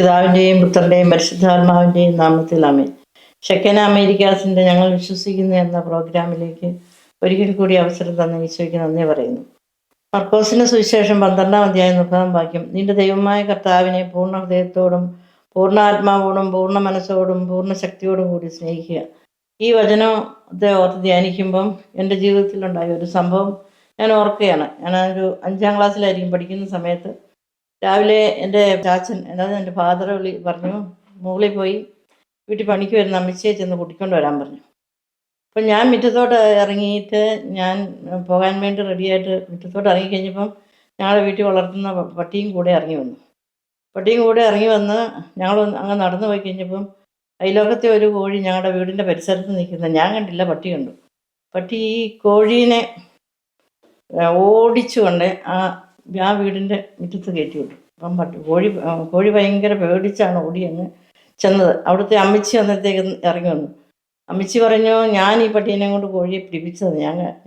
പിതാവിൻ്റെയും പുത്രൻ്റെയും പരിശുദ്ധാത്മാവിൻ്റെയും നാമത്തിൽ ആമേൻ. ഷെക്കന അമേരിക്കാസിൻ്റെ ഞങ്ങൾ വിശ്വസിക്കുന്നു എന്ന പ്രോഗ്രാമിലേക്ക് ഒരിക്കൽ കൂടി അവസരം തന്ന ഈശോയ്ക്ക് നന്ദി പറയുന്നു. മർക്കോസിന്റെ സുവിശേഷം 12-ാം അധ്യായം 30-ാം വാക്യം. നിന്റെ ദൈവമായ കർത്താവിനെ പൂർണ്ണ ഹൃദയത്തോടും പൂർണ്ണ ആത്മാവോടും പൂർണ്ണ മനസ്സോടും പൂർണ്ണ ശക്തിയോടും കൂടി സ്നേഹിക്കുക. ഈ വചനത്തെ ഓർത്ത് ധ്യാനിക്കുമ്പം എൻ്റെ ജീവിതത്തിലുണ്ടായ ഒരു സംഭവം ഞാൻ ഓർക്കുകയാണ്. ഞാനൊരു 5-ാം ക്ലാസ്സിലായിരിക്കും പഠിക്കുന്ന സമയത്ത് രാവിലെ എൻ്റെ ചാച്ചൻ, അതായത് എൻ്റെ ഫാദർ പറഞ്ഞു, മുകളിൽ പോയി വീട്ടിൽ പണിക്ക് വരുന്ന അമ്മച്ചിയെ ചെന്ന് കൂട്ടിക്കൊണ്ട് വരാൻ പറഞ്ഞു. അപ്പം ഞാൻ മുറ്റത്തോട്ട് ഇറങ്ങിയിട്ട് ഞാൻ പോകാൻ വേണ്ടി റെഡിയായിട്ട് മുറ്റത്തോട്ട് ഇറങ്ങിക്കഴിഞ്ഞപ്പം ഞങ്ങളുടെ വീട്ടിൽ വളർത്തുന്ന പട്ടിയും കൂടെ ഇറങ്ങി വന്നു. പട്ടിയും കൂടെ ഇറങ്ങി വന്ന് ഞങ്ങൾ അങ്ങ് നടന്നു പോയി കഴിഞ്ഞപ്പം അയലോക്കത്തെ ഒരു കോഴി ഞങ്ങളുടെ വീടിൻ്റെ പരിസരത്ത് നിൽക്കുന്ന ഞാൻ കണ്ടില്ല, പട്ടി കണ്ടു. പട്ടി ഈ കോഴീനെ ഓടിച്ചുകൊണ്ട് ആ വീടിൻ്റെ മുറ്റത്ത് കയറ്റി വിട്ടു. അപ്പം കോഴി ഭയങ്കര പേടിച്ചാണ് ഓടി അങ്ങ് ചെന്നത്. അവിടുത്തെ അമ്മച്ചി അന്നത്തേക്ക് ഇറങ്ങി വന്നു. അമ്മച്ചി പറഞ്ഞു, ഞാൻ ഈ പട്ടീനെ കൊണ്ട് കോഴിയെ പിടിപ്പിച്ചത്.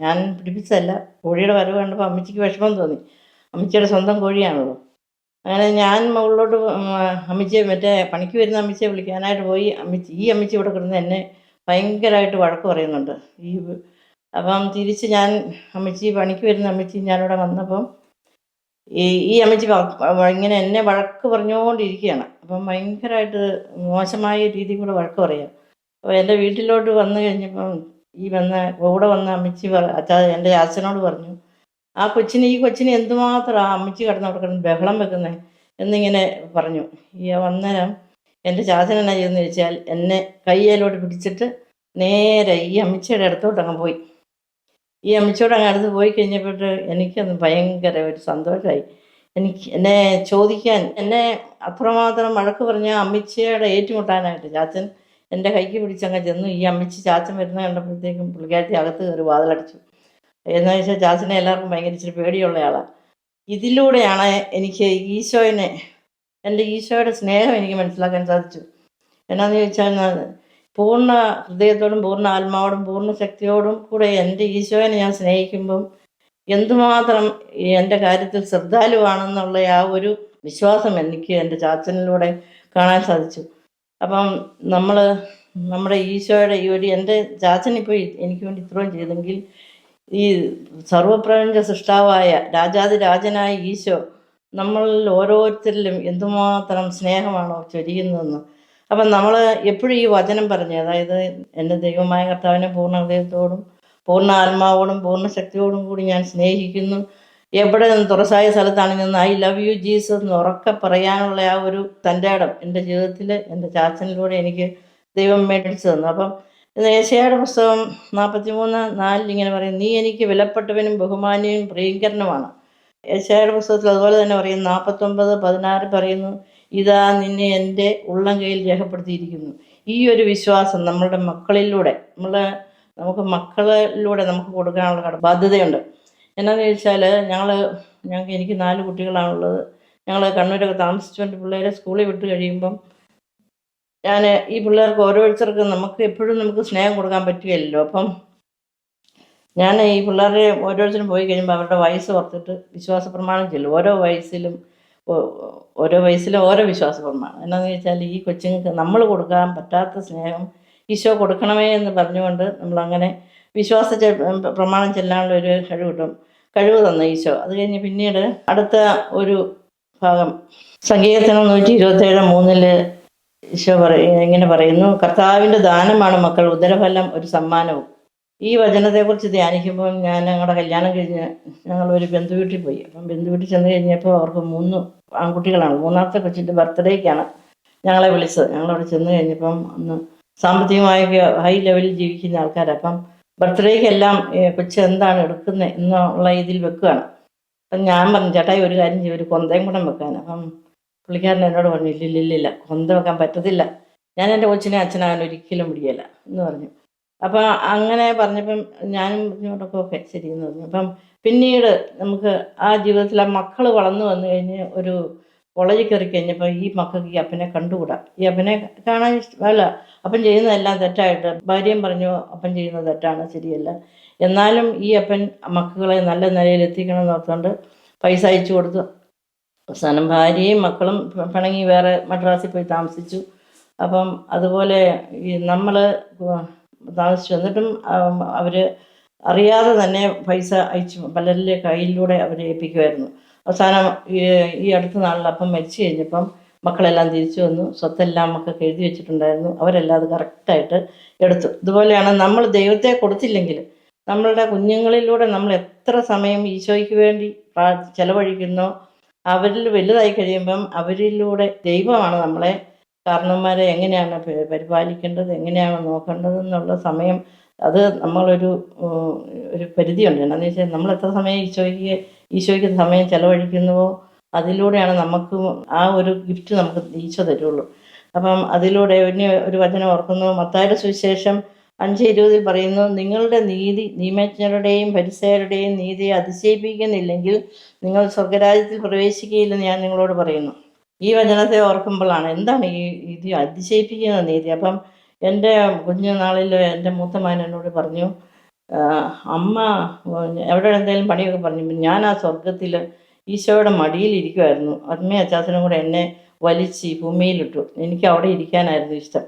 ഞാൻ പിടിപ്പിച്ചതല്ല. കോഴിയുടെ വരവ് കണ്ടപ്പോൾ അമ്മച്ചിക്ക് വിഷമം തോന്നി. അമ്മച്ചിയുടെ സ്വന്തം കോഴിയാണല്ലോ. അങ്ങനെ ഞാൻ മുകളിലോട്ട് അമ്മച്ചിയെ, മറ്റേ പണിക്ക് വരുന്ന അമ്മച്ചിയെ വിളിക്കാനായിട്ട് പോയി. ഈ അമ്മച്ചി ഇവിടെ കിടന്ന് എന്നെ ഭയങ്കരമായിട്ട് വഴക്ക് പറയുന്നുണ്ട്. അപ്പം തിരിച്ച് ഞാൻ പണിക്ക് വരുന്ന അമ്മച്ചി ഞാനിവിടെ വന്നപ്പം ഈ അമ്മച്ചി ഇങ്ങനെ എന്നെ വഴക്ക് പറഞ്ഞുകൊണ്ടിരിക്കുകയാണ്. അപ്പം ഭയങ്കരമായിട്ട് മോശമായ രീതിയിൽ കൂടെ വഴക്ക് പറയുക. അപ്പോൾ എൻ്റെ വീട്ടിലോട്ട് വന്നു കഴിഞ്ഞപ്പം കൂടെ വന്ന അമ്മച്ചി എൻ്റെ അച്ഛനോട് പറഞ്ഞു, ഈ കൊച്ചിനെ എന്തുമാത്രം ആ അമ്മച്ചി അവിടെ കിടന്ന് ബഹളം വെക്കുന്നത് എന്നിങ്ങനെ പറഞ്ഞു. അന്നേരം എൻ്റെ ചാച്ചൻ എന്നാ ചെയ്തെന്ന് ചോദിച്ചാൽ എന്നെ കയ്യിലോട്ട് പിടിച്ചിട്ട് നേരെ ഈ അമ്മച്ചിയുടെ അടുത്തോട്ട് അങ്ങ് പോയി. ഈ അമ്മച്ചിയോട് അങ്ങ് അടുത്ത് പോയി കഴിഞ്ഞപ്പോട്ട് എനിക്കന്ന് ഭയങ്കര ഒരു സന്തോഷമായി. എന്നെ ചോദിക്കാൻ, എന്നെ അത്രമാത്രം വഴക്ക് പറഞ്ഞ അമ്മച്ചിയുടെ ഏറ്റുമുട്ടാനായിട്ട് ചാച്ചൻ എൻ്റെ കൈക്ക് പിടിച്ചങ്ങ് ചെന്നു. ഈ അമ്മച്ചി ചാച്ചൻ വരുന്ന കണ്ടപ്പോഴത്തേക്കും പുള്ളിക്കാരത്തി അകത്ത് കയറി വാതിലടച്ചു. എന്ന് വെച്ചാൽ ചാച്ചനെ എല്ലാവർക്കും ഭയങ്കര ഇച്ചിരി പേടിയുള്ള ആളാണ്. ഇതിലൂടെയാണ് എനിക്ക് എൻ്റെ ഈശോയുടെ സ്നേഹം എനിക്ക് മനസ്സിലാക്കാൻ സാധിച്ചു. എന്നാന്ന് ചോദിച്ചാൽ പൂർണ്ണ ഹൃദയത്തോടും പൂർണ്ണ ആത്മാവോടും പൂർണ്ണ ശക്തിയോടും കൂടെ എൻ്റെ ഈശോയെ ഞാൻ സ്നേഹിക്കുമ്പം എന്തുമാത്രം എൻ്റെ കാര്യത്തിൽ ശ്രദ്ധാലുവാണെന്നുള്ള ആ ഒരു വിശ്വാസം എനിക്ക് എൻ്റെ ചാച്ചനിലൂടെ കാണാൻ സാധിച്ചു. അപ്പം നമ്മുടെ ഈശോയുടെ എൻ്റെ ചാച്ചൻ ഇപ്പോൾ എനിക്ക് വേണ്ടി ഇത്രയും ചെയ്തെങ്കിൽ ഈ സർവപ്രപഞ്ച സൃഷ്ടാവായ രാജാതിരാജനായ ഈശോ നമ്മളിൽ ഓരോരുത്തരിലും എന്തുമാത്രം സ്നേഹമാണോ ചൊരിയുന്നതെന്ന്. അപ്പം നമ്മൾ എപ്പോഴും ഈ വചനം പറഞ്ഞ്, അതായത് എൻ്റെ ദൈവമായ കർത്താവിനെ പൂർണ്ണ ഹൃദയത്തോടും പൂർണ്ണ ആത്മാവോടും പൂർണ്ണ ശക്തിയോടും കൂടി ഞാൻ സ്നേഹിക്കുന്നു. എവിടെ നിന്ന് തുറസായ സ്ഥലത്താണെങ്കിൽ ഐ ലവ് യു ജീസസ് എന്ന് ഉറക്കെ പറയാനുള്ള ആ ഒരു തൻ്റെ ഇടം എൻ്റെ ജീവിതത്തിൽ എൻ്റെ ചാച്ചനിലൂടെ എനിക്ക് ദൈവം മേടിച്ചു തന്നു. അപ്പം യെശയ്യായുടെ പുസ്തകം 43:4 ഇങ്ങനെ പറയും, നീ എനിക്ക് വിലപ്പെട്ടവനും ബഹുമാന്യനും പ്രിയങ്കരനുമാണ്. യെശയ്യായുടെ പുസ്തകത്തിൽ അതുപോലെ തന്നെ പറയും, 49:16 പറയുന്നു, ഇതാ നിന്നെ എൻ്റെ ഉള്ളം കയ്യിൽ രേഖപ്പെടുത്തിയിരിക്കുന്നു. ഈ ഒരു വിശ്വാസം നമ്മളുടെ മക്കളിലൂടെ നമുക്ക് മക്കളിലൂടെ നമുക്ക് കൊടുക്കാനുള്ള ബാധ്യതയുണ്ട്. എന്നാന്ന് ചോദിച്ചാൽ എനിക്ക് 4 കുട്ടികളാണുള്ളത്. ഞങ്ങൾ കണ്ണൂരൊക്കെ താമസിച്ചുകൊണ്ട് പിള്ളേരെ സ്കൂളിൽ വിട്ട് കഴിയുമ്പം ഞാൻ ഈ പിള്ളേർക്ക് ഓരോരുത്തർക്കും നമുക്ക് സ്നേഹം കൊടുക്കാൻ പറ്റുകയില്ലല്ലോ. അപ്പം ഞാൻ ഈ പിള്ളേരെ ഓരോരുത്തരും പോയി കഴിയുമ്പോൾ അവരുടെ വയസ്സ് ഓർത്തിട്ട് വിശ്വാസ പ്രമാണം ചെല്ലും. ഓരോ വയസ്സിലും ഓരോ വിശ്വാസ പ്രമാണം. എന്നാന്ന് ചോദിച്ചാൽ ഈ കൊച്ചുങ്ങൾക്ക് നമ്മൾ കൊടുക്കാൻ പറ്റാത്ത സ്നേഹം ഈശോ കൊടുക്കണമേ എന്ന് പറഞ്ഞുകൊണ്ട് നമ്മളങ്ങനെ വിശ്വാസ പ്രമാണം ചെല്ലാനുള്ള ഒരു കഴിവ് തന്ന ഈശോ. അത് കഴിഞ്ഞ് പിന്നീട് അടുത്ത ഒരു ഭാഗം സങ്കീർത്തനം 127:3 ഈശോ ഇങ്ങനെ പറയുന്നു, കർത്താവിൻ്റെ ദാനമാണ് മക്കൾ, ഉദരഫലം ഒരു സമ്മാനവും. ഈ വചനത്തെക്കുറിച്ച് ധ്യാനിക്കുമ്പോൾ ഞങ്ങളുടെ കല്യാണം കഴിഞ്ഞ് ഞങ്ങൾ ഒരു ബന്ധുവീട്ടിൽ പോയി. അപ്പം ബന്ധുവീട്ടിൽ ചെന്ന് കഴിഞ്ഞപ്പോൾ അവർക്ക് 3 ആൺകുട്ടികളാണ്. 3ാമത്തെ കൊച്ചിൻ്റെ ബർത്ത്ഡേക്കാണ് ഞങ്ങളെ വിളിച്ചത്. ഞങ്ങളവിടെ ചെന്ന് കഴിഞ്ഞപ്പം അന്ന് സാമ്പത്തികമായി ഹൈ ലെവലിൽ ജീവിക്കുന്ന ആൾക്കാരാണ്. അപ്പം ബർത്ത്ഡേക്കെല്ലാം കൊച്ച് എന്താണ് എടുക്കുന്നത് എന്നുള്ള ഇതിൽ വെക്കുകയാണ്. അപ്പം ഞാൻ പറഞ്ഞു, ചേട്ടായി ഒരു കാര്യം ചെയ്യും, ഒരു കൊന്തയും കൂടെ വെക്കാൻ. അപ്പം പുള്ളിക്കാരൻ എന്നോട് പറഞ്ഞു, ഇല്ലില്ല കൊന്ത വെക്കാൻ പറ്റത്തില്ല, ഞാൻ എൻ്റെ കൊച്ചിനെ അച്ഛനാകാൻ ഒരിക്കലും പിടിയല്ല എന്ന് പറഞ്ഞു. അപ്പം അങ്ങനെ പറഞ്ഞപ്പം ഞാനും പറഞ്ഞോടൊക്കെ ഓക്കെ ശരി എന്ന് പറഞ്ഞു. അപ്പം പിന്നീട് നമുക്ക് ആ ജീവിതത്തിൽ ആ മക്കൾ വളർന്നു വന്നു കഴിഞ്ഞ് ഒരു കോളേജിൽ കയറി കഴിഞ്ഞപ്പോൾ ഈ മക്കൾക്ക് ഈ അപ്പനെ കണ്ടുകൂടാ. ഈ അപ്പനെ കാണാൻ ഇഷ്ടമല്ല. അപ്പൻ ചെയ്യുന്നതെല്ലാം തെറ്റായിട്ട് ഭാര്യയും പറഞ്ഞു, അപ്പൻ ചെയ്യുന്നത് തെറ്റാണ്, ശരിയല്ല. എന്നാലും ഈ അപ്പൻ മക്കളെ നല്ല നിലയിൽ എത്തിക്കണം എന്ന് ഓർത്തുകൊണ്ട് പൈസ അയച്ചു കൊടുത്തു. അവസാനം ഭാര്യയും മക്കളും പിണങ്ങി വേറെ മദ്രാസിൽ പോയി താമസിച്ചു. അപ്പം അതുപോലെ ഈ നമ്മൾ താമസിച്ചു. എന്നിട്ടും അവർ അറിയാതെ തന്നെ പൈസ അയച്ചു പലരുടെ കയ്യിലൂടെ അവർ ഏൽപ്പിക്കുമായിരുന്നു. അവസാനം ഈ അടുത്ത നാളിൽ അപ്പം മരിച്ചു കഴിഞ്ഞപ്പം മക്കളെല്ലാം തിരിച്ചു വന്നു. സ്വത്തെല്ലാം മക്കൾക്ക് എഴുതി വെച്ചിട്ടുണ്ടായിരുന്നു. അവരെല്ലാം അത് കറക്റ്റായിട്ട് എടുത്തു. ഇതുപോലെയാണ് നമ്മൾ ദൈവത്തെ കൊടുത്തില്ലെങ്കിൽ നമ്മളുടെ കുഞ്ഞുങ്ങളിലൂടെ നമ്മൾ എത്ര സമയം ഈശോയ്ക്ക് വേണ്ടി ചെലവഴിക്കുന്നോ അവരിൽ വലുതായി കഴിയുമ്പം അവരിലൂടെ ദൈവമാണ് നമ്മളെ കാരണവന്മാരെ എങ്ങനെയാണ് പരിപാലിക്കേണ്ടത്, എങ്ങനെയാണ് നോക്കേണ്ടത് എന്നുള്ള സമയം അത് നമ്മളൊരു ഒരു പരിധിയുണ്ട്. എന്താണെന്ന് വെച്ചാൽ നമ്മൾ എത്ര സമയം ഈശോയ്ക്ക് സമയം ചെലവഴിക്കുന്നുവോ അതിലൂടെയാണ് നമുക്ക് ആ ഒരു ഗിഫ്റ്റ് നമുക്ക് ഈശോ തരുള്ളൂ. അപ്പം അതിലൂടെ ഒരു വചനം ഓർക്കുന്നു. മത്തായിയുടെ സുവിശേഷം 5:20 പറയുന്നു, നിങ്ങളുടെ നീതി നിയമജ്ഞരുടെയും ഫരിസേയരുടെയും നീതിയെ അതിശയിപ്പിക്കുന്നില്ലെങ്കിൽ നിങ്ങൾ സ്വർഗരാജ്യത്തിൽ പ്രവേശിക്കുകയില്ലെന്ന് ഞാൻ നിങ്ങളോട് പറയുന്നു. ഈ വചനത്തെ ഓർക്കുമ്പോഴാണ് എന്താണ് ഇത് അതിശയിപ്പിക്കുന്ന നീതി. അപ്പം എൻ്റെ കുഞ്ഞുനാളിൽ എൻ്റെ മൂത്ത മകൻ എന്നോട് പറഞ്ഞു, അമ്മ എവിടെ എന്തെങ്കിലും പണിയൊക്കെ പറഞ്ഞു ഞാൻ ആ സ്വർഗത്തിൽ ഈശോയുടെ മടിയിലിരിക്കുമായിരുന്നു. അമ്മയും അച്ചാച്ചനും കൂടെ എന്നെ വലിച്ച് ഭൂമിയിലിട്ടു. എനിക്ക് അവിടെ ഇരിക്കാനായിരുന്നു ഇഷ്ടം.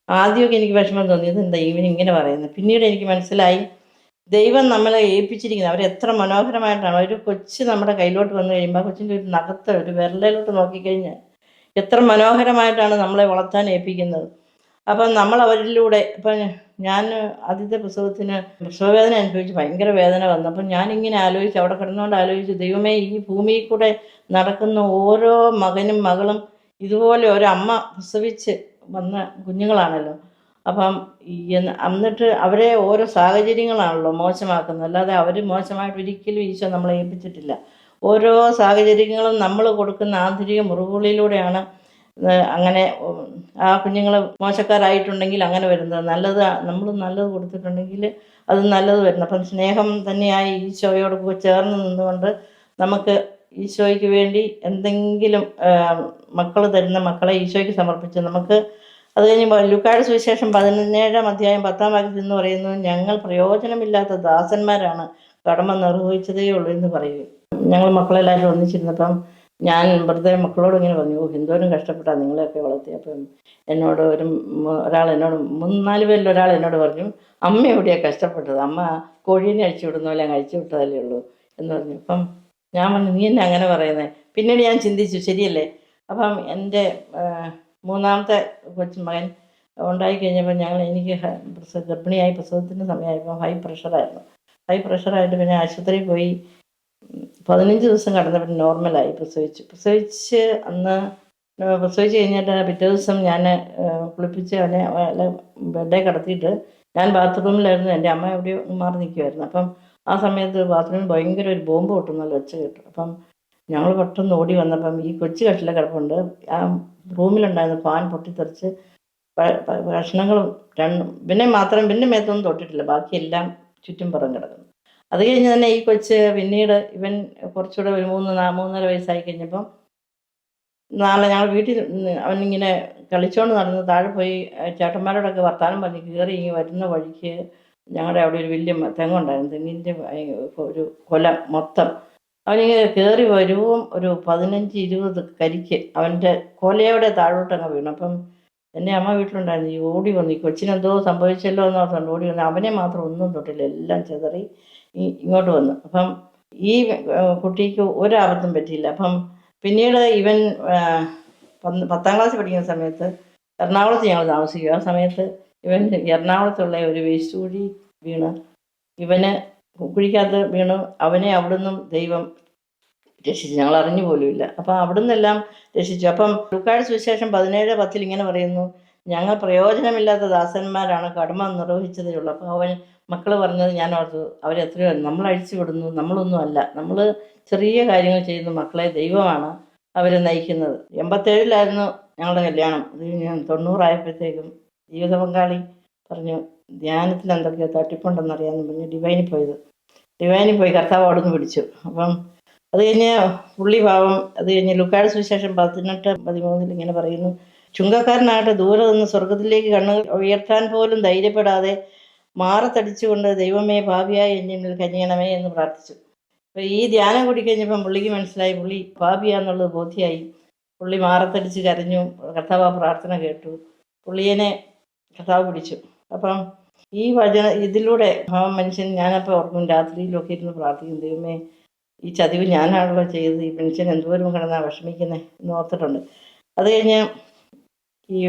ആദ്യമൊക്കെ എനിക്ക് വിഷമം തോന്നിയത് എന്താ ഇവനിങ്ങനെ പറയുന്നത്. പിന്നീട് എനിക്ക് മനസ്സിലായി ദൈവം നമ്മളെ ഏൽപ്പിച്ചിരിക്കുന്നത് അവരെത്ര മനോഹരമായിട്ടാണ്. ഒരു കൊച്ച് നമ്മുടെ കയ്യിലോട്ട് വന്നു കഴിയുമ്പോൾ ആ കൊച്ചിൻ്റെ ഒരു നഖത്ത് ഒരു വിരലിലോട്ട് നോക്കിക്കഴിഞ്ഞാൽ എത്ര മനോഹരമായിട്ടാണ് നമ്മളെ വളർത്താൻ ഏൽപ്പിക്കുന്നത്. അപ്പം നമ്മൾ അവരിലൂടെ ഇപ്പം ഞാൻ ആദ്യത്തെ പ്രസവത്തിന് പ്രസവവേദന അനുഭവിച്ച് ഭയങ്കര വേദന വന്നു. അപ്പം ഞാനിങ്ങനെ ആലോചിച്ച് അവിടെ കിടന്നുകൊണ്ട് ആലോചിച്ചു, ദൈവമേ ഈ ഭൂമിയിൽ കൂടെ നടക്കുന്ന ഓരോ മകനും മകളും ഇതുപോലെ ഒരമ്മ പ്രസവിച്ച് വന്ന കുഞ്ഞുങ്ങളാണല്ലോ. അപ്പം എന്നിട്ട് അവരെ ഓരോ സാഹചര്യങ്ങളാണല്ലോ മോശമാക്കുന്നത്. അല്ലാതെ അവർ മോശമായിട്ട് ഒരിക്കലും ഈശോ നമ്മളെ ഏൽപ്പിച്ചിട്ടില്ല. ഓരോ സാഹചര്യങ്ങളും നമ്മൾ കൊടുക്കുന്ന ആന്തരിക മുറിവുകളിലൂടെയാണ് അങ്ങനെ ആ കുഞ്ഞുങ്ങൾ മോശക്കാരായിട്ടുണ്ടെങ്കിൽ അങ്ങനെ വരുന്നത്. നമ്മൾ നല്ലത് കൊടുത്തിട്ടുണ്ടെങ്കിൽ അത് നല്ലത് വരുന്നത്. അപ്പം സ്നേഹം തന്നെയായി ഈശോയോട് ചേർന്ന് നിന്നുകൊണ്ട് നമുക്ക് ഈശോയ്ക്ക് വേണ്ടി എന്തെങ്കിലും മക്കൾ തരുന്ന മക്കളെ ഈശോയ്ക്ക് സമർപ്പിച്ച് നമുക്ക് അത് കഴിഞ്ഞ് ലൂക്കായുടെ സുവിശേഷം 17-ാം അധ്യായം 10-ാം വാക്യത്തിൽ എന്ന് പറയുന്നു, ഞങ്ങൾ പ്രയോജനമില്ലാത്ത ദാസന്മാരാണ്, കടമ നിർവഹിച്ചതേ ഉള്ളൂ എന്ന് പറയുകയും. ഞങ്ങൾ മക്കളെല്ലാവരും ഒന്നിച്ചിരുന്നപ്പം ഞാൻ വെറുതെ മക്കളോട് ഇങ്ങനെ പറഞ്ഞു, എന്തോരം കഷ്ടപ്പെട്ടാണ് നിങ്ങളെയൊക്കെ വളർത്തി. അപ്പം എന്നോട് ഒരാൾ എന്നോട് 3-4 പേരിൽ ഒരാൾ എന്നോട് പറഞ്ഞു, അമ്മ എവിടെയാണ് കഷ്ടപ്പെട്ടത്, അമ്മ കോഴീനെ അഴിച്ചു വിടുന്ന പോലെ അഴിച്ചു വിട്ടതല്ലേ ഉള്ളൂ എന്ന് പറഞ്ഞു. അപ്പം ഞാൻ പറഞ്ഞു, നീ എന്നെ അങ്ങനെ പറയുന്നത്. പിന്നീട് ഞാൻ ചിന്തിച്ചു, ശരിയല്ലേ. അപ്പം എൻ്റെ 3-ാമത്തെ കൊച്ചുമകൻ ഉണ്ടായി കഴിഞ്ഞപ്പോൾ എനിക്ക് ഗർഭിണിയായി പ്രസവത്തിൻ്റെ സമയമായപ്പോൾ ഹൈ പ്രഷറായിട്ട് പിന്നെ ആശുപത്രിയിൽ പോയി 15 ദിവസം കടന്നപ്പോൾ നോർമലായി പ്രസവിച്ച് അന്ന് പ്രസവിച്ച് കഴിഞ്ഞിട്ട് പിറ്റേ ദിവസം ഞാൻ കുളിപ്പിച്ച് അവനെ ബെഡേ കിടത്തിയിട്ട് ഞാൻ ബാത്റൂമിലായിരുന്നു. എൻ്റെ അമ്മ എവിടെയോ മാറി നിൽക്കുമായിരുന്നു. അപ്പം ആ സമയത്ത് ബാത്റൂമിൽ ഭയങ്കര ഒരു ബോംബ് പൊട്ടുന്നല്ലോ ഒച്ച കേട്ടു. അപ്പം ഞങ്ങൾ പെട്ടെന്ന് ഓടി വന്നപ്പം ഈ കൊച്ചു കട്ടിലെ കിടപ്പുണ്ട്. ആ റൂമിലുണ്ടായിരുന്ന ഫാൻ പൊട്ടിത്തെറിച്ച് കഷ്ണങ്ങളും പിന്നെ മേത്തൊന്നും തൊട്ടിട്ടില്ല, ബാക്കിയെല്ലാം ചുറ്റും പുറം കിടക്കുന്നു. അത് കഴിഞ്ഞ് തന്നെ ഈ കൊച്ച് പിന്നീട് ഇവൻ കുറച്ചുകൂടെ ഒരു 3-3.5 വയസ്സായി കഴിഞ്ഞപ്പം നാളെ ഞങ്ങൾ വീട്ടിൽ അവനിങ്ങനെ കളിച്ചുകൊണ്ട് നടന്ന് താഴെ പോയി ചേട്ടന്മാരോടൊക്കെ വർത്താനം പറഞ്ഞ് കയറി ഇങ്ങനെ വരുന്ന വഴിക്ക് ഞങ്ങളുടെ അവിടെ ഒരു വലിയ തെങ്ങുണ്ടായിരുന്നു. തെങ്ങിൻ്റെ ഒരു കൊല മൊത്തം അവനിങ്ങനെ കയറി വരുവും ഒരു 15-20 കരിക്ക് അവൻ്റെ കൊലയോടെ താഴോട്ടങ്ങ് വീണു. അപ്പം എൻ്റെ അമ്മ വീട്ടിലുണ്ടായിരുന്നു. ഈ ഓടി വന്നു, ഈ കൊച്ചിനെന്തോ സംഭവിച്ചല്ലോ എന്ന് ഓർത്തുകൊണ്ട് ഓടി വന്നു. അവനെ മാത്രം ഒന്നും തൊട്ടില്ല, എല്ലാം ചെതറി ഇങ്ങോട്ട് വന്നു. അപ്പം ഈ കുട്ടിക്ക് ഒരാപത്തും പറ്റിയില്ല. അപ്പം പിന്നീട് ഇവൻ 10-ാം ക്ലാസ്സിൽ പഠിക്കുന്ന സമയത്ത് എറണാകുളത്ത് ഞങ്ങൾ താമസിക്കുക. ആ സമയത്ത് ഇവൻ എറണാകുളത്തുള്ള ഒരു വേസ്റ്റ് കുഴി വീണ് ഇവന് കുഴിക്കകത്ത് വീണു. അവനെ അവിടുന്നും ദൈവം രക്ഷിച്ചു, ഞങ്ങൾ അറിഞ്ഞു പോലുമില്ല. അപ്പം അവിടുന്നെല്ലാം രക്ഷിച്ചു. അപ്പം ലൂക്കായുടെ സുവിശേഷം 17:10 ഇങ്ങനെ പറയുന്നു, ഞങ്ങൾ പ്രയോജനമില്ലാത്ത ദാസന്മാരാണ്, കടമ നിർവഹിച്ചതേ ഉള്ളൂ. അപ്പോൾ അവൻ മക്കൾ പറഞ്ഞത് ഞാൻ ഓർത്തു, അവരെത്രയോ നമ്മൾ അഴിച്ചു വിടുന്നു, നമ്മളൊന്നും അല്ല, നമ്മൾ ചെറിയ കാര്യങ്ങൾ ചെയ്യുന്നു. മക്കളെ ദൈവമാണ് അവരെ നയിക്കുന്നത്. 87-ലായിരുന്നു ഞങ്ങളുടെ കല്യാണം. അത് ഞാൻ 90 ജീവിത പങ്കാളി പറഞ്ഞു, ധ്യാനത്തിൽ എന്തൊക്കെയോ തട്ടിപ്പുണ്ടെന്നറിയാമെന്ന് പറഞ്ഞു ഡിവൈനിൽ പോയി കർത്താവ് അവിടുന്ന് പിടിച്ചു. അപ്പം അത് കഴിഞ്ഞ് പുള്ളി പാവം. അത് കഴിഞ്ഞ് ലൂക്കായുടെ സുവിശേഷം 18:13 ഇങ്ങനെ പറയുന്നു, ചുങ്കക്കാരനാകട്ടെ ദൂരെ നിന്ന് സ്വർഗത്തിലേക്ക് കണ്ണുകൾ ഉയർത്താൻ പോലും ധൈര്യപ്പെടാതെ മാറത്തടിച്ചുകൊണ്ട് ദൈവമേ ഭാവിയായ എന്നിൽ കനിയണമേ എന്ന് പ്രാർത്ഥിച്ചു. അപ്പോൾ ഈ ധ്യാനം കൂടി കഴിഞ്ഞപ്പം പുള്ളിക്ക് മനസ്സിലായി പുള്ളി പാപിയാന്നുള്ളത് ബോധ്യമായി. പുള്ളി മാറത്തടിച്ച് കരഞ്ഞു. കർത്താവ് ആ പ്രാർത്ഥന കേട്ടു. പുള്ളിയെ കർത്താവ് പിടിച്ചു. അപ്പം ഈ ഇതിലൂടെ ആ മനുഷ്യൻ, ഞാനപ്പോൾ ഓർക്കും രാത്രിയിലൊക്കെ ഇരുന്ന് പ്രാർത്ഥിക്കും, ദൈവമേ ഈ ചതിവ് ഞാനാണല്ലോ ചെയ്തത്, ഈ മനുഷ്യൻ എന്തോരം കിടന്നാ വിഷമിക്കുന്നത് എന്ന് ഓർത്തിട്ടുണ്ട്. അത് കഴിഞ്ഞ് ഈ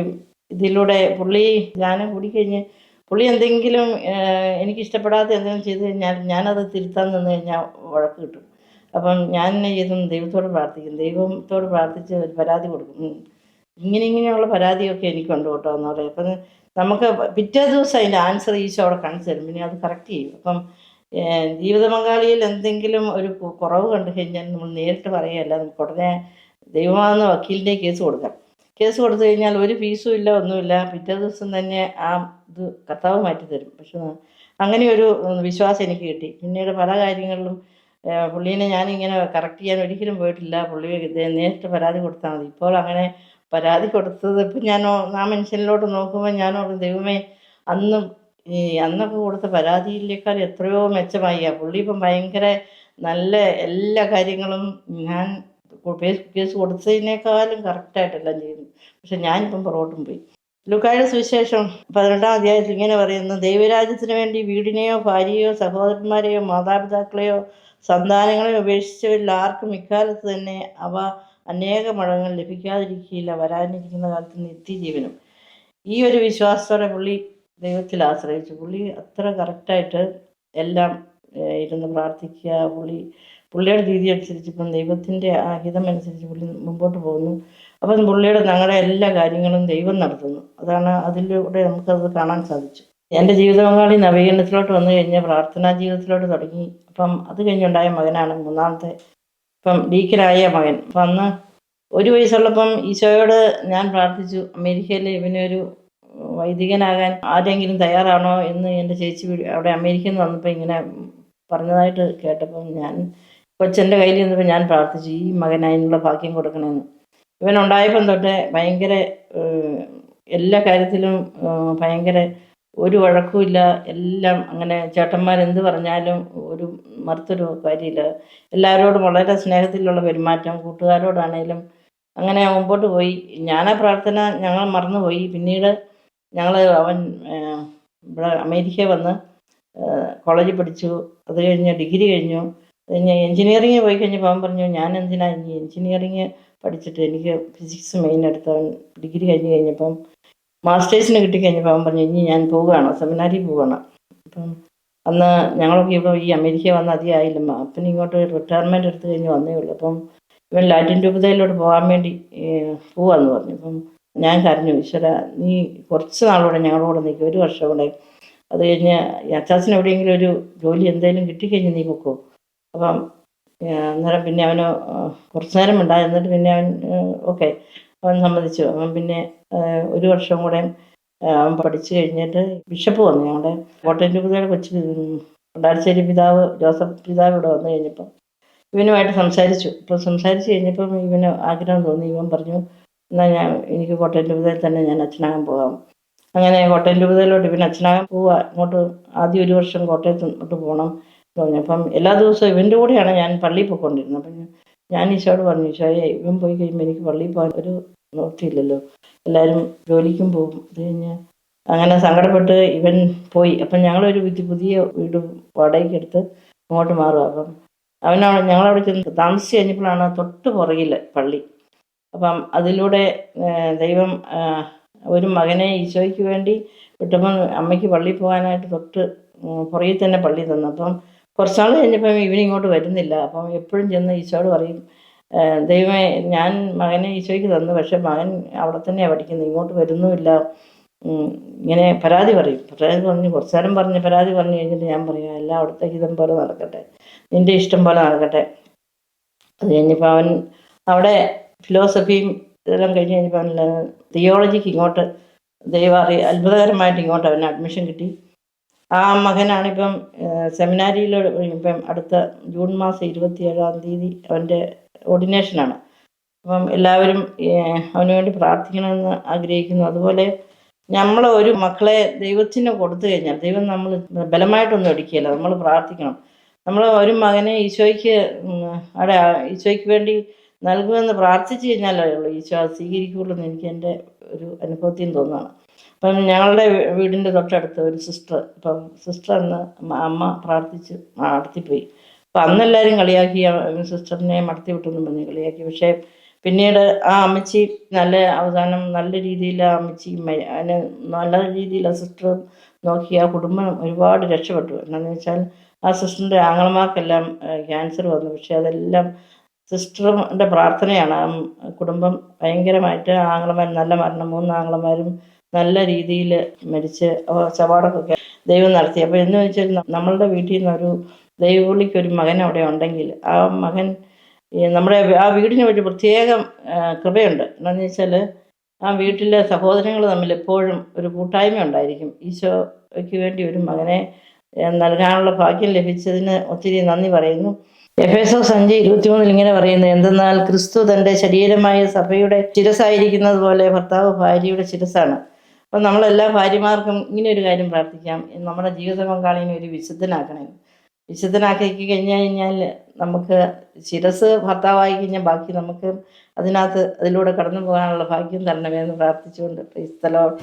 ഇതിലൂടെ പുള്ളി ധ്യാനം കൂടിക്കഴിഞ്ഞ് പുള്ളി എന്തെങ്കിലും എനിക്കിഷ്ടപ്പെടാത്ത എന്തെങ്കിലും ചെയ്തു കഴിഞ്ഞാൽ ഞാനത് തിരുത്താൻ നിന്ന് കഴിഞ്ഞാൽ വഴക്ക് കിട്ടും. അപ്പം ഞാൻ എന്നെ ചെയ്തും ദൈവത്തോട് പ്രാർത്ഥിക്കും. ദൈവത്തോട് പ്രാർത്ഥിച്ച് ഒരു പരാതി കൊടുക്കും. ഇങ്ങനെയുള്ള പരാതിയൊക്കെ എനിക്കുണ്ട് കേട്ടോ എന്ന് പറയും. അപ്പം നമുക്ക് പിറ്റേ ദിവസം അതിൻ്റെ ആൻസർ ഈശോ അവിടെ കാണിച്ചു തരും. പിന്നെ അത് കറക്റ്റ് ചെയ്യും. അപ്പം ജീവിത പങ്കാളിയിൽ എന്തെങ്കിലും ഒരു കുറവ് കണ്ടു കഴിഞ്ഞാൽ നമ്മൾ നേരിട്ട് പറയുകയല്ല, നമുക്ക് ഉടനെ ദൈവമാകുന്ന വക്കീലിൻ്റെ കേസ് കൊടുക്കാം. കേസ് കൊടുത്തു കഴിഞ്ഞാൽ ഒരു ഫീസും ഇല്ല, ഒന്നുമില്ല. പിറ്റേ ദിവസം തന്നെ ആ ഇത് കർത്താവ് മാറ്റി തരും. പക്ഷെ അങ്ങനെ ഒരു വിശ്വാസം എനിക്ക് കിട്ടി. പിന്നീട് പല കാര്യങ്ങളിലും പുള്ളീനെ ഞാനിങ്ങനെ കറക്റ്റ് ചെയ്യാൻ ഒരിക്കലും പോയിട്ടില്ല. പുള്ളി നേരിട്ട് പരാതി കൊടുത്താൽ മതി. ഇപ്പോൾ അങ്ങനെ പരാതി കൊടുത്തത് ഇപ്പം ഞാൻ ആ മനുഷ്യനിലോട്ട് നോക്കുമ്പോൾ ഞാനോട് ദൈവമേ അന്നും അന്നൊക്കെ കൊടുത്ത പരാതിയിലേക്കാൾ എത്രയോ മെച്ചമായി. പുള്ളി ഇപ്പം ഭയങ്കര നല്ല എല്ലാ കാര്യങ്ങളും ഞാൻ കേസ് കൊടുത്തതിനേക്കാളും കറക്റ്റായിട്ടെല്ലാം ചെയ്യുന്നു. പക്ഷെ ഞാനിപ്പം പുറകോട്ടും പോയി. ലൂക്കായുടെ സുവിശേഷം 18-ാം അധ്യായത്തിൽ ഇങ്ങനെ പറയുന്നു: ദൈവരാജ്യത്തിന് വേണ്ടി വീടിനെയോ ഭാര്യയോ സഹോദരന്മാരെയോ മാതാപിതാക്കളെയോ സന്താനങ്ങളെയോ ഉപേക്ഷിച്ചവരിൽ ആർക്കും ഇക്കാലത്ത് തന്നെ അവ അനേക മടങ്ങുകൾ ലഭിക്കാതിരിക്കില്ല, വരാനിരിക്കുന്ന കാലത്ത് നിത്യജീവനും. ഈ ഒരു വിശ്വാസത്തോടെ പുള്ളി ദൈവത്തിൽ ആശ്രയിച്ചു. പുള്ളി അത്ര കറക്റ്റായിട്ട് എല്ലാം ഇരുന്ന് പ്രാർത്ഥിക്കുക. പുള്ളിയുടെ രീതി അനുസരിച്ച് ഇപ്പം ദൈവത്തിൻ്റെ ആ ഹിതമനുസരിച്ച് പുള്ളി മുമ്പോട്ട് പോകുന്നു. അപ്പം പുള്ളിയുടെ ഞങ്ങളുടെ എല്ലാ കാര്യങ്ങളും ദൈവം നടത്തുന്നു. അതാണ് അതിലൂടെ നമുക്കത് കാണാൻ സാധിച്ചു. എൻ്റെ ജീവിത പങ്കാളി നവീകരണത്തിലോട്ട് വന്നു കഴിഞ്ഞ് പ്രാർത്ഥനാ ജീവിതത്തിലോട്ട് തുടങ്ങി. അപ്പം അത് കഴിഞ്ഞുണ്ടായ മകനാണ് മൂന്നാമത്തെ, ഇപ്പം ഡീക്കനായ മകൻ. അപ്പം അന്ന് 1 വയസ്സുള്ളപ്പം ഈശോയോട് ഞാൻ പ്രാർത്ഥിച്ചു, അമേരിക്കയിൽ ഇവനൊരു വൈദികനാകാൻ ആരെങ്കിലും തയ്യാറാണോ എന്ന് എൻ്റെ ചേച്ചി അവിടെ അമേരിക്കയിൽ നിന്ന് വന്നപ്പോൾ ഇങ്ങനെ പറഞ്ഞതായിട്ട് കേട്ടപ്പം ഞാൻ കൊച്ചൻ്റെ കയ്യിൽ നിന്നപ്പോൾ ഞാൻ പ്രാർത്ഥിച്ചു, ഈ മകന് അതിനുള്ള ഭാഗ്യം കൊടുക്കണമെന്ന്. ഇവനുണ്ടായപ്പം തൊട്ട് ഭയങ്കര എല്ലാ കാര്യത്തിലും ഭയങ്കര ഒരു വഴക്കുമില്ല. എല്ലാം അങ്ങനെ ചേട്ടന്മാരെന്ത് പറഞ്ഞാലും ഒരു മറുത്തൊരു കാര്യമില്ല. എല്ലാവരോടും വളരെ സ്നേഹത്തിലുള്ള പെരുമാറ്റം, കൂട്ടുകാരോടാണേലും അങ്ങനെ മുമ്പോട്ട് പോയി. ഞാനാ പ്രാർത്ഥന ഞങ്ങൾ മറന്നുപോയി. പിന്നീട് അവൻ ഇവിടെ അമേരിക്കയിൽ വന്ന് കോളേജിൽ പഠിച്ചു. അത് കഴിഞ്ഞ് ഡിഗ്രി കഴിഞ്ഞു. കഴിഞ്ഞ് എൻജിനീയറിങ് പോയി കഴിഞ്ഞപ്പോൾ അവൻ പറഞ്ഞു, ഞാൻ എന്തിനാ ഇനി എൻജിനീയറിങ് പഠിച്ചിട്ട്, എനിക്ക് ഫിസിക്സ് മെയിൻ എടുത്തവൻ ഡിഗ്രി കഴിഞ്ഞപ്പം മാസ്റ്റേഴ്സിന് കിട്ടിക്കഴിഞ്ഞപ്പോൾ അവൻ പറഞ്ഞു, ഇനി ഞാൻ പോവുകയാണ്, സെമിനാരിൽ പോവുകയാണ്. അപ്പം അന്ന് ഞങ്ങളൊക്കെ ഇപ്പോൾ ഈ അമേരിക്ക വന്ന് അധികം ആയില്ല. അപ്പന് ഇങ്ങോട്ട് റിട്ടയർമെൻറ്റ് എടുത്തു കഴിഞ്ഞ് വന്നേ ഉള്ളൂ. അപ്പം ഇവൻ ലാറ്റിൻ രൂപതയിലോട്ട് പോകാൻ വേണ്ടി പോവാന്ന് പറഞ്ഞു. അപ്പം ഞാൻ കരഞ്ഞു, ഈശ്വര നീ കുറച്ച് നാളൂടെ ഞങ്ങളോട് നിൽക്കും, 1 വർഷം കൂടെ. അത് കഴിഞ്ഞ് അച്ചാച്ചന് എവിടെയെങ്കിലും ഒരു ജോലി എന്തെങ്കിലും കിട്ടിക്കഴിഞ്ഞ് നീ പൊക്കോ. അപ്പം അന്നേരം പിന്നെ അവന് കുറച്ച് നേരം ഉണ്ടായി. എന്നിട്ട് പിന്നെ അവൻ ഓക്കെ, അവൻ സമ്മതിച്ചു. അവൻ പിന്നെ 1 വർഷം കൂടെ അവൻ പഠിച്ചു കഴിഞ്ഞിട്ട് ബിഷപ്പ് വന്നു. ഞങ്ങളുടെ കോട്ടയം രൂപതയുടെ കൊച്ചു കൊണ്ടാരശ്ശേരി പിതാവ് ജോസഫ് പിതാവ് ഇവിടെ വന്നു കഴിഞ്ഞപ്പം ഇവനുമായിട്ട് സംസാരിച്ചു. അപ്പോൾ സംസാരിച്ച് കഴിഞ്ഞപ്പം ഇവന് ആഗ്രഹം തോന്നി. ഇവൻ പറഞ്ഞു, എന്നാൽ എനിക്ക് കോട്ടയം രൂപതയിൽ തന്നെ ഞാൻ അച്ഛനാകാൻ പോകാം. അങ്ങനെ കോട്ടയം രൂപതയിലോട്ട് ഇവൻ അച്ഛനാകാൻ പോവുക. അങ്ങോട്ട് ആദ്യം 1 വർഷം കോട്ടയത്തോട്ട് പോകണം എന്ന് പറഞ്ഞു. അപ്പം എല്ലാ ദിവസവും ഇവൻ്റെ കൂടെയാണ് ഞാൻ പള്ളിയിൽ പോയിക്കൊണ്ടിരുന്നത്. അപ്പം ഞാൻ ഈശോയോട് പറഞ്ഞു, ഈശോയെ ഇവൻ പോയി കഴിയുമ്പോൾ എനിക്ക് പള്ളിയിൽ പോകാൻ ഒരു നിവൃത്തിയില്ലല്ലോ, എല്ലാവരും ജോലിക്കും പോകും. അത് കഴിഞ്ഞ് അങ്ങനെ സങ്കടപ്പെട്ട് ഇവൻ പോയി. അപ്പം ഞങ്ങളൊരു പുതിയ വീട് വാടകയ്ക്ക് എടുത്ത് അങ്ങോട്ട് മാറുക. അപ്പം ഞങ്ങളവിടെ ചെന്ന് താമസിച്ച് കഴിഞ്ഞപ്പോഴാണ് തൊട്ട് പുറകിൽ പള്ളി. അപ്പം അതിലൂടെ ദൈവം ഒരു മകനെ ഈശോയ്ക്ക് വേണ്ടി വിട്ടപ്പം അമ്മയ്ക്ക് പള്ളിയിൽ പോകാനായിട്ട് തൊട്ട് പുറകിൽ തന്നെ പള്ളി തന്നു. അപ്പം കുറച്ചാൾ കഴിഞ്ഞപ്പം ഇവനിങ്ങോട്ട് വരുന്നില്ല. അപ്പം എപ്പോഴും ചെന്ന് ഈശോയോട് പറയും, ദൈവമേ ഞാൻ മകനെ ഈശോയ്ക്ക് തന്നു, പക്ഷെ മകൻ അവിടെ തന്നെയാണ് പഠിക്കുന്നത്, ഇങ്ങോട്ട് വരുന്നുമില്ല. ഇങ്ങനെ പരാതി പറഞ്ഞ് കുറച്ച് നേരം പരാതി പറഞ്ഞു കഴിഞ്ഞിട്ട് ഞാൻ പറയാം, എല്ലാം അവിടുത്തെ ഹിതം പോലെ നടക്കട്ടെ, നിൻ്റെ ഇഷ്ടം പോലെ നടക്കട്ടെ. അത് കഴിഞ്ഞപ്പോൾ അവൻ അവിടെ ഫിലോസഫിയും ഇതെല്ലാം കഴിഞ്ഞ് കഴിഞ്ഞപ്പോൾ അവൻ തിയോളജിക്ക് ഇങ്ങോട്ട് അത്ഭുതകരമായിട്ട് ഇങ്ങോട്ട് അവന് അഡ്മിഷൻ കിട്ടി. ആ മകനാണിപ്പം സെമിനാരിയിൽ ഇപ്പം അടുത്ത ജൂൺ മാസം 27-ാം തീയതി അവൻ്റെ ഓർഡിനേഷനാണ്. അപ്പം എല്ലാവരും അവന് വേണ്ടി പ്രാർത്ഥിക്കണമെന്ന് ആഗ്രഹിക്കുന്നു. അതുപോലെ നമ്മൾ ഒരു മക്കളെ ദൈവത്തിന് കൊടുത്തു കഴിഞ്ഞാൽ ദൈവം നമ്മൾ ബലമായിട്ടൊന്നും അടിക്കുകയില്ല, നമ്മൾ പ്രാർത്ഥിക്കണം. നമ്മൾ ഒരു മകനെ ഈശോയ്ക്ക് അവിടെ ഈശോയ്ക്ക് വേണ്ടി നൽകുമെന്ന് പ്രാർത്ഥിച്ചു കഴിഞ്ഞാലേ ഉള്ളൂ ഈശോ അത് സ്വീകരിക്കുകയുള്ളൂ എന്ന് എനിക്ക് എൻ്റെ ഒരു അനുഭവത്തിൽ നിന്ന് തോന്നുകയാണ്. അപ്പം ഞങ്ങളുടെ വീടിൻ്റെ തൊട്ടടുത്ത് ഒരു സിസ്റ്റർ, അപ്പം സിസ്റ്റർ അന്ന് അമ്മ പ്രാർത്ഥിച്ച് നടത്തിപ്പോയി. അപ്പം അന്നെല്ലാവരും കളിയാക്കി, സിസ്റ്ററിനെ മടത്തി വിട്ടെന്ന് പറഞ്ഞ് കളിയാക്കി. പക്ഷേ പിന്നീട് ആ അമ്മച്ചി അവസാനം നല്ല രീതിയിൽ ആ അമ്മച്ചി അതിന് നല്ല രീതിയിൽ ആ സിസ്റ്റർ നോക്കി ആ കുടുംബം ഒരുപാട് രക്ഷപ്പെട്ടു. എന്താണെന്ന് വെച്ചാൽ ആ സിസ്റ്ററിൻ്റെ ആങ്ങളമാർക്കെല്ലാം ക്യാൻസർ വന്നു. പക്ഷേ അതെല്ലാം സിസ്റ്ററിൻ്റെ പ്രാർത്ഥനയാണ്. ആ കുടുംബം ഭയങ്കരമായിട്ട് ആങ്ങളമാർ നല്ല മരണം, 3 ആങ്ങളമാരും നല്ല രീതിയിൽ മരിച്ച് ചവാടൊക്കെ ദൈവം നടത്തി. അപ്പോൾ എന്ന് വെച്ചാൽ നമ്മളുടെ വീട്ടിൽ നിന്നൊരു ദൈവവിളിക്കൊരു മകൻ അവിടെ ഉണ്ടെങ്കിൽ ആ മകൻ നമ്മുടെ ആ വീടിന് ഒരു പ്രത്യേകം കൃപയുണ്ട്. എന്താണെന്ന് വെച്ചാൽ ആ വീട്ടിലെ സഹോദരങ്ങൾ തമ്മിൽ എപ്പോഴും ഒരു കൂട്ടായ്മ ഉണ്ടായിരിക്കും. ഈശോയ്ക്ക് വേണ്ടി ഒരു മകനെ നൽകാനുള്ള ഭാഗ്യം ലഭിച്ചതിന് ഒത്തിരി നന്ദി പറയുന്നു. എഫേസോസ് 5:23 ഇങ്ങനെ പറയുന്നു: എന്തെന്നാൽ ക്രിസ്തു തൻ്റെ ശരീരമായ സഭയുടെ ശിരസായിരിക്കുന്നത് പോലെ ഭർത്താവ് ഭാര്യയുടെ ശിരസാണ്. അപ്പം നമ്മളെല്ലാ ഭാര്യമാർക്കും ഇങ്ങനെ ഒരു കാര്യം പ്രാർത്ഥിക്കാം: നമ്മുടെ ജീവിത പങ്കാളിനെ ഒരു വിശുദ്ധനാക്കണേ. വിശുദ്ധനാക്കി കഴിഞ്ഞാൽ നമുക്ക് ശിരസ് ഭർത്താവായി കഴിഞ്ഞാൽ ബാക്കി നമുക്ക് അതിലൂടെ കടന്നു പോകാനുള്ള ഭാഗ്യം തരണമേ എന്ന് പ്രാർത്ഥിച്ചുകൊണ്ട് പ്രൈസ് ദി ലോർഡ്.